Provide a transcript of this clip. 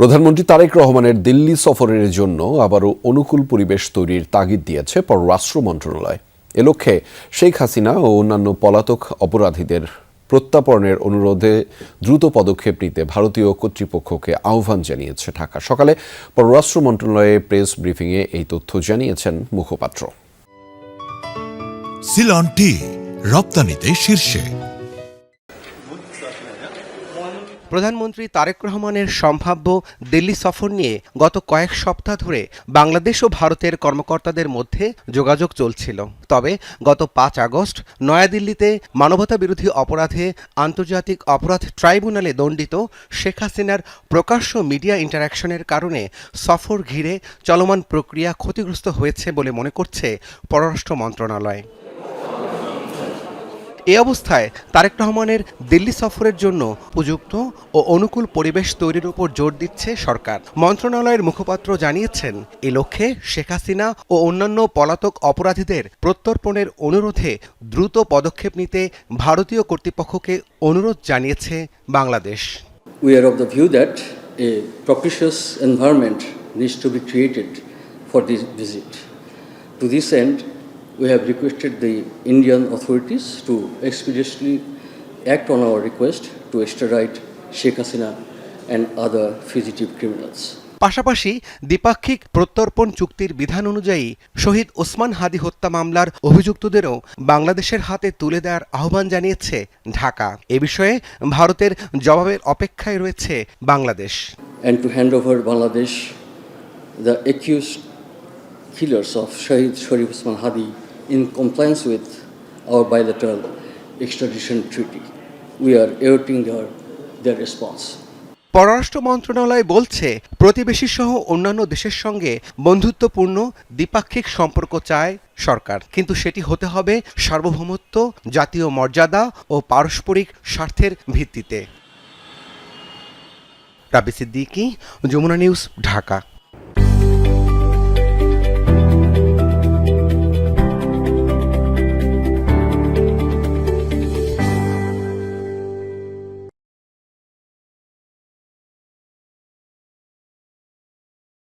প্রধানমন্ত্রী তারেক রহমানের দিল্লি সফরের জন্য আবারও অনুকূল পরিবেশ তৈরির তাগিদ দিয়েছে পররাষ্ট্র মন্ত্রণালয়। এ লক্ষ্যে শেখ হাসিনা ও অন্যান্য পলাতক অপরাধীদের প্রত্যাপনের অনুরোধে দ্রুত পদক্ষেপ নিতে ভারতীয় কর্তৃপক্ষকে আহ্বান জানিয়েছে ঢাকা। সকালে পররাষ্ট্র মন্ত্রণালয়ে প্রেস ব্রিফিংয়ে এই তথ্য জানিয়েছেন মুখপাত্র। সিলন টি রপ্তানিতে শীর্ষে। প্রধানমন্ত্রী তারেক রহমানের সম্ভাব্য দিল্লি সফর নিয়ে গত কয়েক সপ্তাহ ধরে বাংলাদেশ ও ভারতের কর্মকর্তাদের মধ্যে যোগাযোগ চলছিল। তবে গত ৫ আগস্ট নয়াদিল্লিতে মানবতাবিরোধী অপরাধে আন্তর্জাতিক অপরাধ ট্রাইব্যুনালে দণ্ডিত শেখ হাসিনার প্রকাশ্য মিডিয়া ইন্টারঅ্যাকশনের কারণে সফর ঘিরে চলমান প্রক্রিয়া ক্ষতিগ্রস্ত হয়েছে বলে মনে করছে পররাষ্ট্র মন্ত্রণালয়। এ অবস্থায় তারেক রহমানের দিল্লি সফরের জন্য উপযুক্ত ও অনুকূল পরিবেশ তৈরির উপর জোর দিচ্ছে সরকার। মন্ত্রণালয়ের মুখপাত্র জানিয়েছেন, এ লক্ষ্যে শেখ হাসিনা ও অন্যান্য পলাতক অপরাধীদের প্রত্যর্পণের অনুরোধে দ্রুত পদক্ষেপ নিতে ভারতীয় কর্তৃপক্ষকে অনুরোধ জানিয়েছে Bangladesh. We are of the view that a propitious environment needs to be created for this visit. To this end, we have requested the Indian authorities to expeditiously act on our request to extradite Sheikh Hasina and other fugitive criminals. পাশাপাশি দ্বিপাক্ষিক প্রত্যর্পণ চুক্তির বিধান অনুযায়ী শহীদ ওসমান হাদি হত্যা মামলার অভিযুক্তদেরও বাংলাদেশের হাতে তুলে দেওয়ার আহ্বান জানিয়েছে ঢাকা। এ বিষয়ে ভারতের জবাবের অপেক্ষায় রয়েছে Bangladesh. And to hand over Bangladesh the accused killers of Shahid Sharif Osman Hadi in compliance with our bilateral extradition treaty. We are awaiting their response. পররাষ্ট্র মন্ত্রণালয় বলছে, প্রতিবেশী সহ অন্যান্য দেশের সঙ্গে বন্ধুত্বপূর্ণ দ্বিপাক্ষিক সম্পর্ক চায় সরকার, কিন্তু সেটি হতে হবে সার্বভৌমত্ব, জাতীয় মর্যাদা ও পারস্পরিক স্বার্থের ভিত্তিতে। রাবি সিদ্দিকী, যমুনা নিউজ, ঢাকা।